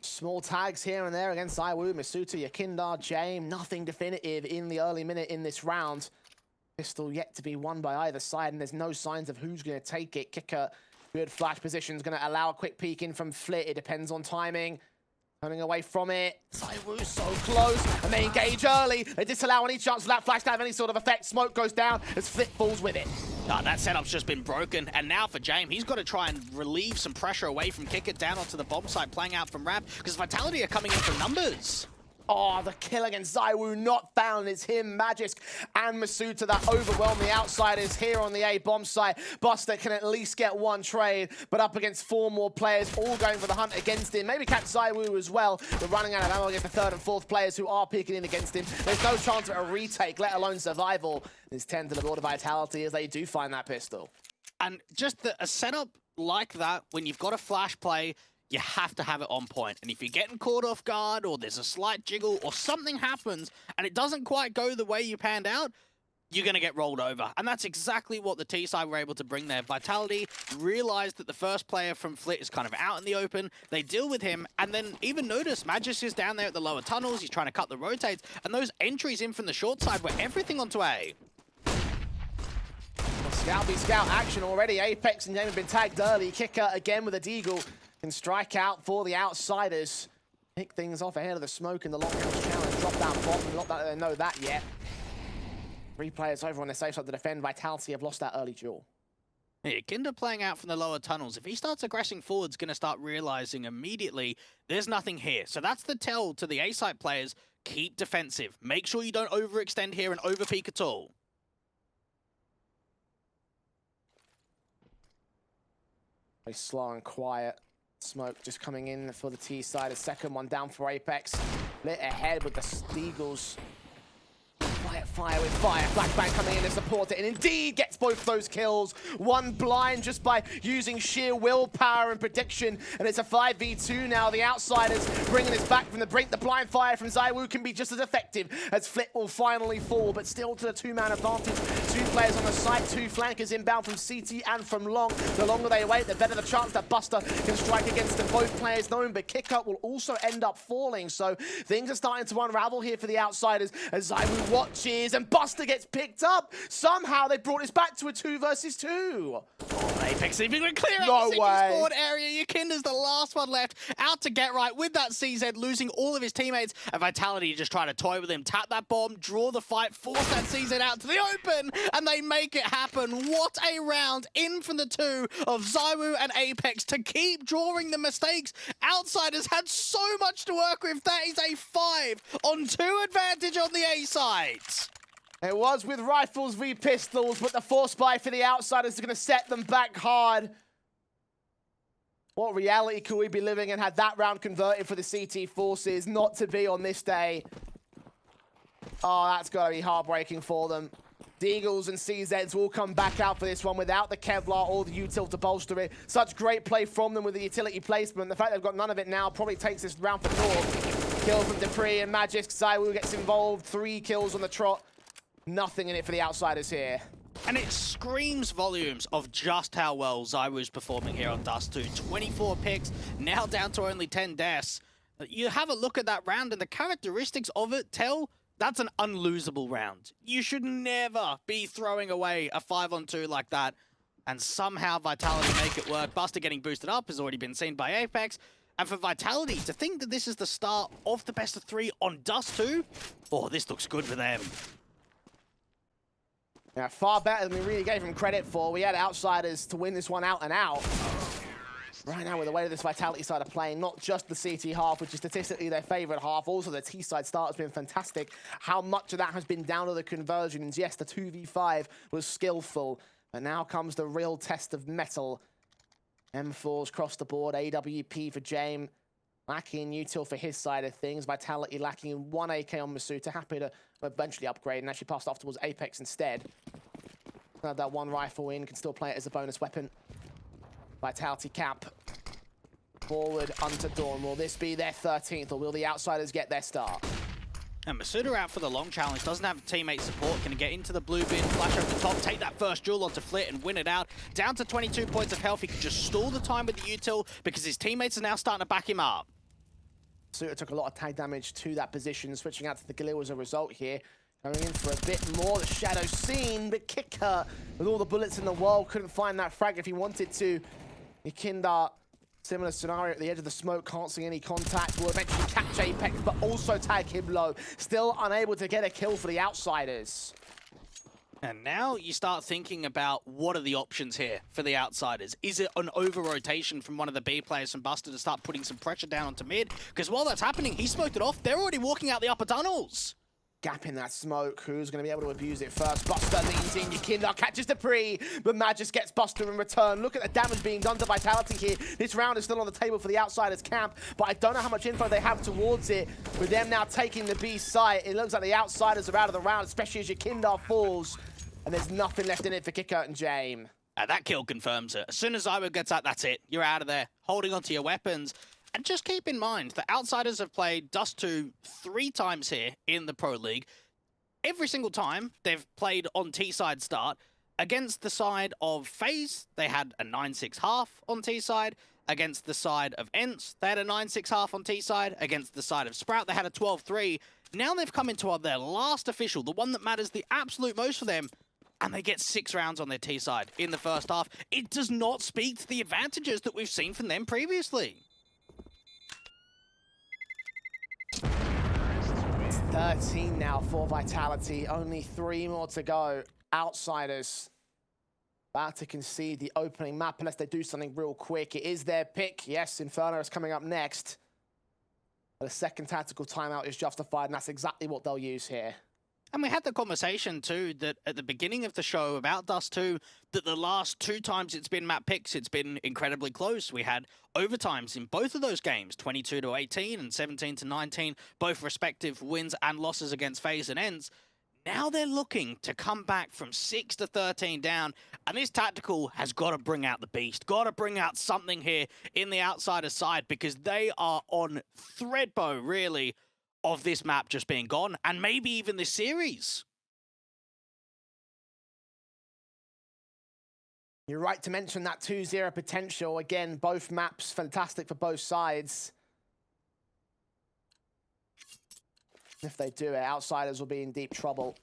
Small tags here and there against ZywOo, Masuta, Yakinda, James. Nothing definitive in the early minute in this round. Pistol yet to be won by either side, and there's no signs of who's going to take it. Kicker, good flash position, is going to allow a quick peek in from Flit. It depends on timing. Turning away from it. ZywOo so close, and they engage early. They disallow any chance for that flash to have any sort of effect. Smoke goes down as Flit falls with it. That setup's just been broken, and now for James, he's got to try and relieve some pressure away from Kicker down onto the bomb site, playing out from Ramp, because Vitality are coming in for numbers. Oh, the kill against ZywOo not found. It's him, Magisk, and Masuta that overwhelm the outsiders here on the A bomb site. Buster can at least get one trade, but up against 4 more players, all going for the hunt against him. Maybe catch ZywOo as well, but running out of ammo against the 3rd and 4th players who are peeking in against him. There's no chance of a retake, let alone survival. There's 10 to the board of Vitality as they do find that pistol. And just a setup like that, when you've got a flash play, you have to have it on point. And if you're getting caught off guard, or there's a slight jiggle, or something happens, and it doesn't quite go the way you panned out, you're going to get rolled over. And that's exactly what the T side were able to bring there. Vitality realized that the first player from Flit is kind of out in the open. They deal with him, and then even notice Magisk is down there at the lower tunnels. He's trying to cut the rotates, and those entries in from the short side were everything onto A. Scout v Scout action already. Apex and James have been tagged early. Kicker again with a deagle. Can strike out for the outsiders. Pick things off ahead of the smoke in the lockdown challenge. Drop down bomb. Not that they know that yet. 3 players over on the safe side to defend. Vitality have lost that early duel. Yeah, Kinder playing out from the lower tunnels. If he starts aggressing forward, going to start realizing immediately there's nothing here. So that's the tell to the A-side players. Keep defensive. Make sure you don't overextend here and overpeak at all. Very slow and quiet. Smoke just coming in for the T side. A second one down for Apex. Lit ahead with the Steagles. Fire with fire. Flashbang coming in to support it, and indeed gets both those kills. One blind just by using sheer willpower and prediction, and it's a 5v2 now. The outsiders bringing this back from the brink. The blind fire from ZywOo can be just as effective as Flit will finally fall, but still to the 2-man advantage. 2 players on the site, 2 flankers inbound from CT and from Long. The longer they wait, the better the chance that Buster can strike against them. Both players known, but Kick-Up will also end up falling, so things are starting to unravel here for the outsiders as ZywOo watches, and Buster gets picked up. Somehow they brought this back to a 2 versus 2. Oh, Apex even going to clear out No the way. forward area. Yakinda's the last one left. Out to get right with that CZ, losing all of his teammates. And Vitality just trying to toy with him. Tap that bomb, draw the fight, force that CZ out to the open, and they make it happen. What a round in from the 2 of ZywOo and Apex to keep drawing the mistakes. Outsiders had so much to work with. That is a 5-on-2 advantage on the A side. It was with rifles v pistols, but the force buy for the outsiders is going to set them back hard. What reality could we be living in had that round converted for the CT forces? Not to be on this day. Oh, that's got to be heartbreaking for them. Deagles and CZs will come back out for this one without the Kevlar or the util to bolster it. Such great play from them with the utility placement. The fact they've got none of it now probably takes this round for North. Kill from Dupree and Magisk. ZywOo gets involved. 3 kills on the trot. Nothing in it for the outsiders here. And it screams volumes of just how well ZywOo's performing here on Dust 2. 24 picks, now down to only 10 deaths. You have a look at that round, and the characteristics of it tell that's an unlosable round. You should never be throwing away a 5-on-2 like that, and somehow Vitality make it work. Buster getting boosted up has already been seen by Apex. And for Vitality, to think that this is the start of the best of 3 on Dust 2, oh, this looks good for them. Yeah, far better than we really gave him credit for. We had outsiders to win this one out and out. Right now, with the way that this Vitality side are playing, not just the CT half, which is statistically their favorite half, also the T side start has been fantastic. How much of that has been down to the conversions? Yes, the 2v5 was skillful, but now comes the real test of metal. M4s across the board, AWP for James. Lacking util for his side of things. Vitality lacking 1 AK on Masuta. Happy to eventually upgrade and actually passed off towards Apex instead. That 1 rifle in, can still play it as a bonus weapon. Vitality cap. forward onto Dawn. Will this be their 13th, or will the Outsiders get their start? And Masuda out for the long challenge, doesn't have teammate support, can get into the blue bin, flash over the top, take that first duel onto Flit and win it out. Down to 22 points of health, he can just stall the time with the util because his teammates are now starting to back him up. Suda took a lot of tag damage to that position, switching out to the Galil as a result here. Going in for a bit more, the Shadow seen, but Kicker, with all the bullets in the world, couldn't find that frag if he wanted to. Yakinda, similar scenario at the edge of the smoke, can't see any contact, will eventually catch Apex, but also tag him low. Still unable to get a kill for the Outsiders. And now you start thinking about what are the options here for the Outsiders. Is it an over-rotation from one of the B players from Buster to start putting some pressure down onto mid? Because while that's happening, he smoked it off. They're already walking out the upper tunnels. Gap in that smoke. Who's going to be able to abuse it first? Buster leans in. Yakinda catches the pre, but Magis gets Buster in return. Look at the damage being done to Vitality here. This round is still on the table for the Outsiders camp, but I don't know how much info they have towards it. With them now taking the B site, it looks like the Outsiders are out of the round, especially as Yakinda falls, and there's nothing left in it for Kicker and Jame. That kill confirms it. As soon as Zywo gets out, that's it. You're out of there, holding onto your weapons. And just keep in mind, the Outsiders have played Dust 2 3 times here in the Pro League. Every single time they've played on T-side start. Against the side of FaZe, they had a 9-6 half on T-side. Against the side of ENCE, they had a 9-6 half on T-side. Against the side of Sprout, they had a 12-3. Now they've come into their last official, the one that matters the absolute most for them, and they get 6 rounds on their T-side in the first half. It does not speak to the advantages that we've seen from them previously. 13 now for Vitality, only 3 more to go. Outsiders about to concede the opening map unless they do something real quick. It is their pick. Yes, Inferno is coming up next. But a second tactical timeout is justified, and that's exactly what they'll use here. And we had the conversation too that at the beginning of the show about Dust 2, that the last 2 times it's been map picks, it's been incredibly close. We had overtimes in both of those games, 22-18 and 17-19, both respective wins and losses against FaZe and ENCE. Now they're looking to come back from 6-13 down, and this tactical has got to bring out the beast, got to bring out something here in the Outsiders side, because they are on threadbow, really, of this map just being gone, and maybe even this series. You're right to mention that 2-0 potential. Again, both maps fantastic for both sides. If they do it, Outsiders will be in deep trouble.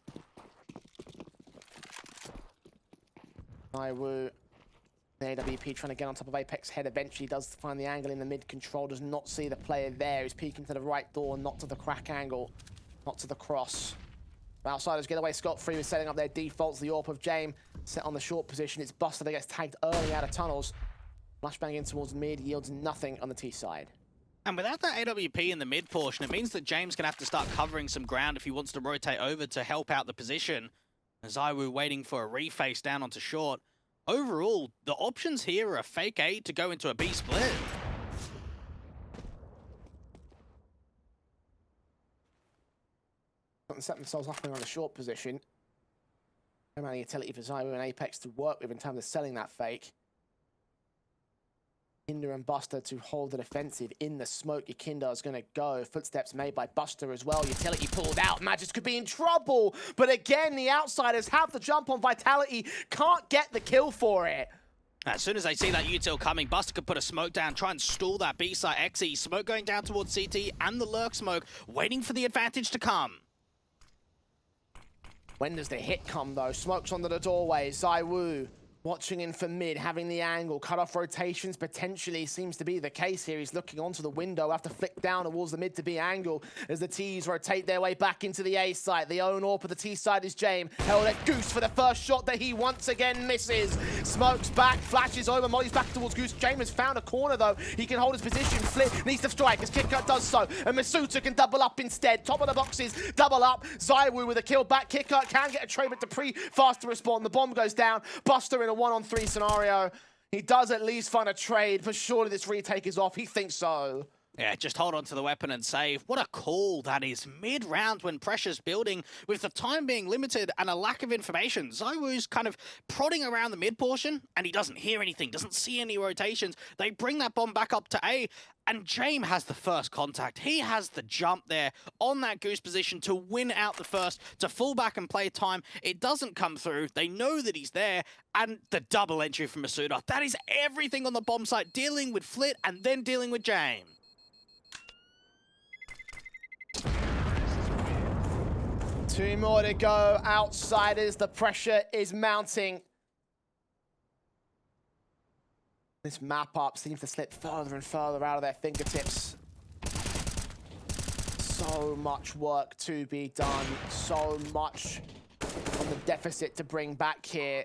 Naiwu, the AWP trying to get on top of Apex head, eventually does find the angle in the mid control, does not see the player there. He's peeking to the right door, not to the crack angle, not to the cross. Outsiders get away scot-free with setting up their defaults. The AWP of Jame set on the short position. It's Buster that gets tagged early out of tunnels. Flashbang in towards mid, yields nothing on the T side. And without that AWP in the mid portion, it means that James going to have to start covering some ground if he wants to rotate over to help out the position. Zywo waiting for a reface down onto short. Overall, the options here are a fake A to go into a B split. Set themselves up on the short position. No amount of utility for Zywo and Apex to work with in terms of selling that fake. Yakinda and Buster to hold the defensive in the smoke. Yakinda is going to go. Footsteps made by Buster as well. Utility pulled out. Magis could be in trouble. But again, the Outsiders have the jump on Vitality. Can't get the kill for it. As soon as they see that util coming, Buster could put a smoke down, try and stall that B site XE. Smoke going down towards CT and the lurk smoke, waiting for the advantage to come. When does the hit come, though? Smoke's under the doorway. Zywo watching in for mid, having the angle. Cut off rotations potentially seems to be the case here. He's looking onto the window. Have to flick down towards the mid to B angle as the T's rotate their way back into the A side. The own AWP of the T side is Jame. Held at Goose for the first shot that he once again misses. Smokes back, flashes over, mollies back towards Goose. Jame has found a corner, though. He can hold his position. Flip needs to strike as KitKat does so. And Masuta can double up instead. Top of the boxes, double up. Zywo with a kill back. KitKat can get a trade, but Dupree fast to respond. The bomb goes down. Buster in a 1-on-3 scenario. He does at least find a trade, but surely this retake is off. He thinks so. Yeah, just hold on to the weapon and save. What a call that is. Mid-round when pressure's building, with the time being limited and a lack of information. ZywOo's kind of prodding around the mid portion, and he doesn't hear anything, doesn't see any rotations. They bring that bomb back up to A, and James has the first contact. He has the jump there on that goose position to win out the first, to fall back and play time. It doesn't come through. They know that he's there, and the double entry from Masuda. That is everything on the bomb site, dealing with Flit and then dealing with James. 2 more to go. Outsiders, the pressure is mounting. This map up seems to slip further and further out of their fingertips. So much work to be done. So much on the deficit to bring back here.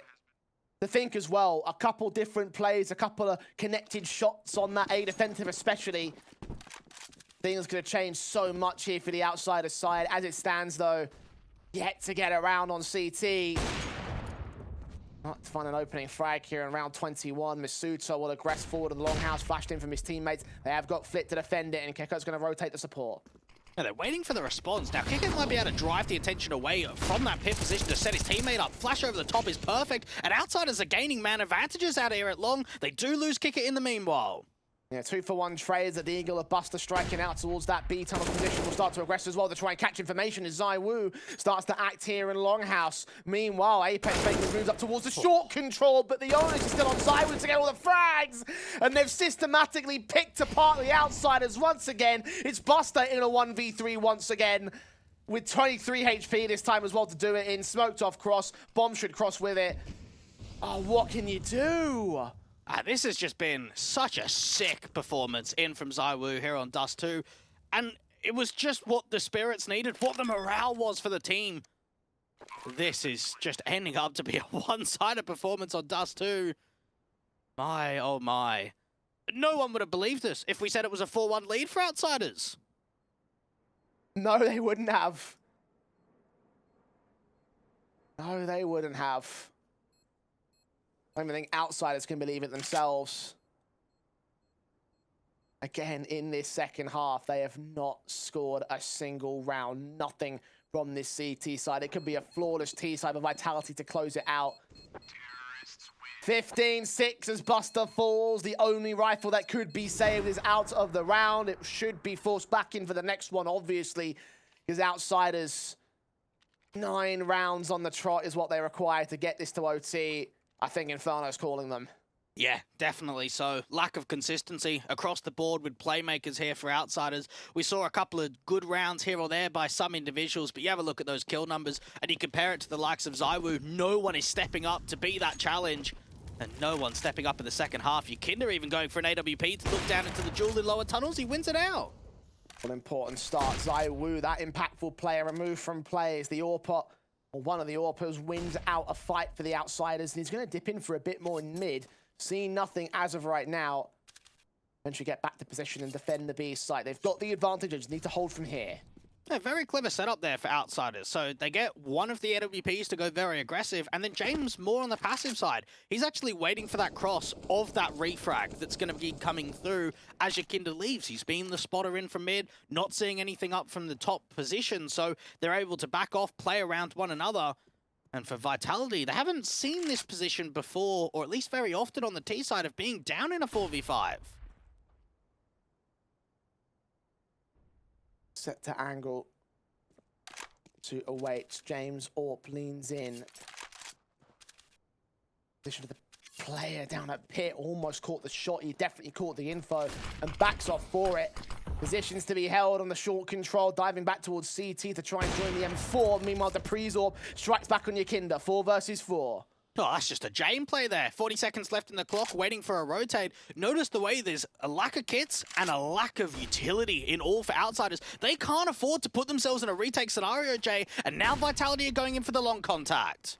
To think as well, a couple different plays, a couple of connected shots on that A defensive especially. Things could have changed so much here for the outsider side. As it stands though, yet to get around on CT. Not to find an opening frag here in round 21. Masuda will aggress forward to the longhouse, flashed in from his teammates. They have got Flit to defend it, and Kiko's going to rotate the support. Yeah, they're waiting for the response. Now, Kiko might be able to drive the attention away from that pit position to set his teammate up. Flash over the top is perfect, and Outsiders are gaining man advantages out here at long. They do lose Kiko in the meanwhile. Yeah, 2-for-1 trades at the Eagle of Buster striking out towards that B tunnel position. Will start to aggress as well to try and catch information as ZywOo starts to act here in Longhouse. Meanwhile, Apex Bakers moves up towards the short control, but the onus is still on ZywOo to get all the frags. And they've systematically picked apart the Outsiders once again. It's Buster in a 1v3 once again, with 23 HP this time as well to do it in. Smoked off cross. Bomb should cross with it. Oh, what can you do? This has just been such a sick performance in from ZywOo here on Dust 2. And it was just what the spirits needed, what the morale was for the team. This is just ending up to be a one-sided performance on Dust 2. My, oh my. No one would have believed this if we said it was a 4-1 lead for Outsiders. No, they wouldn't have. No, they wouldn't have. I don't even think Outsiders can believe it themselves. Again, in this second half, they have not scored a single round. Nothing from this CT side. It could be a flawless T side of Vitality to close it out. 15-6 as Buster falls. The only rifle that could be saved is out of the round. It should be forced back in for the next one, obviously, because Outsiders, 9 rounds on the trot is what they require to get this to OT. I think Inferno's calling them. Yeah, definitely so. Lack of consistency across the board with playmakers here for Outsiders. We saw a couple of good rounds here or there by some individuals, but you have a look at those kill numbers and you compare it to the likes of ZywOo. No one is stepping up to be that challenge, and no one stepping up in the second half. Kinder even going for an AWP to look down into the jewel in lower tunnels. He wins it out. An important start. ZywOo, that impactful player, removed from plays. The AWPer, or one of the AWPers, wins out a fight for the Outsiders, and he's going to dip in for a bit more in mid. Seeing nothing as of right now. Eventually get back to position and defend the B site. They've got the advantage, just need to hold from here. Yeah, very clever setup there for Outsiders. So they get one of the AWPs to go very aggressive, and then James more on the passive side. He's actually waiting for that cross of that refrag that's going to be coming through as Yakinda leaves. He's been the spotter in from mid, not seeing anything up from the top position, so they're able to back off, play around one another. And for Vitality, they haven't seen this position before, or at least very often on the T side, of being down in a 4v5. Set to angle to await. James Orp leans in. Position of the player down at pit, almost caught the shot. He definitely caught the info and backs off for it. Positions to be held on the short control, diving back towards CT to try and join the M4. Meanwhile, the Prezorb strikes back on Yakinda. 4 versus 4. Oh, that's just a Jane play there. 40 seconds left in the clock, waiting for a rotate. Notice the way there's a lack of kits and a lack of utility in all for Outsiders. They can't afford to put themselves in a retake scenario, Jay, and now Vitality are going in for the long contact.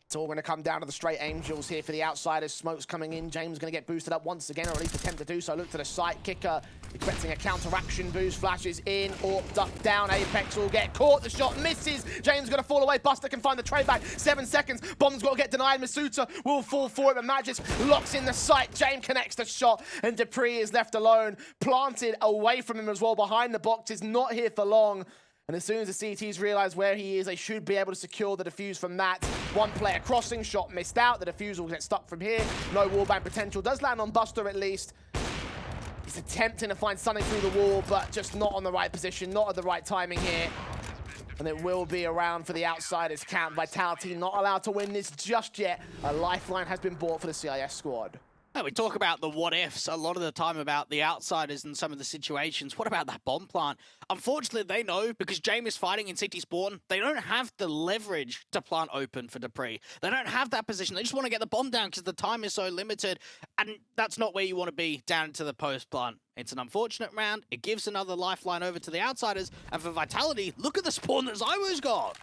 It's all going to come down to the straight Angels here for the outsiders. Smoke's coming in. James going to get boosted up once again, or at least attempt to do so. Look to the site. Kicker expecting a counteraction boost. Flashes in, or duck down. Apex will get caught. The shot misses. James going to fall away. Buster can find the trade back. 7 seconds. Bomb's got to get denied. Masuta will fall for it, but Magis locks in the site. James connects the shot, and Dupree is left alone. Planted away from him as well behind the boxes. Not here for long. And as soon as the CTs realize where he is, they should be able to secure the defuse from that. One player crossing, shot missed out. The defuse will get stuck from here. No wallbang potential. Does land on Buster at least. He's attempting to find something through the wall, but just not on the right position, not at the right timing here. And it will be around for the outsiders camp. Vitality not allowed to win this just yet. A lifeline has been bought for the CIS squad. We talk about the what-ifs a lot of the time about the outsiders and some of the situations. What about that bomb plant? Unfortunately, they know, because James is fighting in CT spawn, they don't have the leverage to plant open for Dupree. They don't have that position. They just want to get the bomb down because the time is so limited, and that's not where you want to be down into the post plant. It's an unfortunate round. It gives another lifeline over to the outsiders, and for Vitality, look at the spawn that Zywo's got.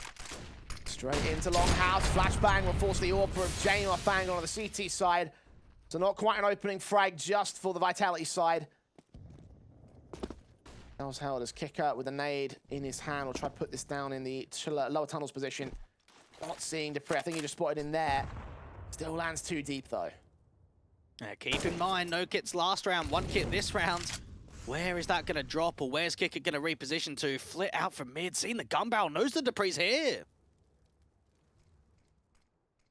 Straight into Longhouse. Flashbang will force the AWP of Jane or Fang on the CT side. So not quite an opening frag just for the Vitality side. Nels held as kicker with a nade in his hand. We'll try to put this down in the lower tunnels position. Not seeing Dupree. I think he just spotted in there. Still lands too deep though. Keep in mind, no kits last round, 1 kit this round. Where is that going to drop, or where's Kicker going to reposition to? Flit out from mid, seeing the gun barrel, knows the Dupree's here.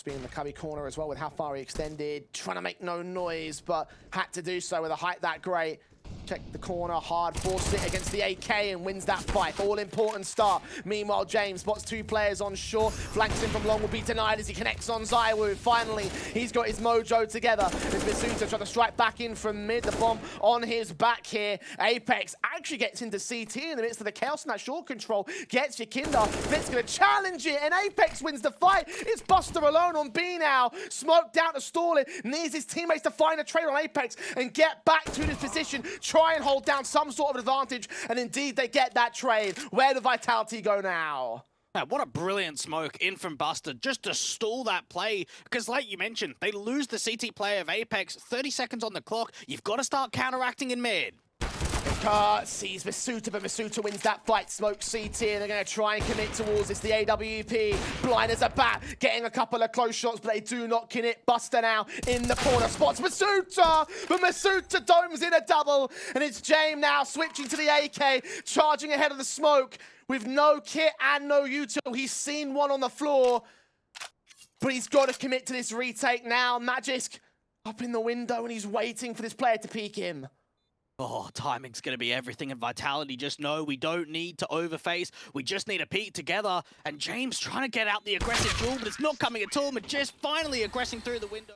Being in the cubby corner as well with how far he extended, trying to make no noise, but had to do so with a height that great. Check the corner, hard, forced it against the AK and wins that fight. All-important start. Meanwhile, James spots 2 players on short. Flanks in from long, will be denied as he connects on Zywu. Finally, he's got his mojo together. As Masuta trying to strike back in from mid. The bomb on his back here. Apex actually gets into CT in the midst of the chaos in that short control. Gets Yakinda. Fitz going to challenge it, and Apex wins the fight. It's Buster alone on B now. Smoked out to stall it. Needs his teammates to find a trade on Apex and get back to this position. Try and hold down some sort of advantage, and indeed they get that trade. Where do Vitality go now? What a brilliant smoke in from Buster just to stall that play, because like you mentioned, they lose the CT player of Apex, 30 seconds on the clock. You've got to start counteracting in mid. Sees Masuta, but Masuta wins that fight. Smoke CT, and they're going to try and commit towards this. The AWP, blind as a bat, getting a couple of close shots, but they do not commit. Buster now in the corner, spots Masuta, but Masuta domes in a double, and it's James now switching to the AK, charging ahead of the smoke with no kit and no util. He's seen one on the floor, but he's got to commit to this retake now. Magisk up in the window, and he's waiting for this player to peek him. Oh, timing's going to be everything, and Vitality just know we don't need to overface. We just need to peek together. And James trying to get out the aggressive duel, but it's not coming at all. But just finally aggressing through the window.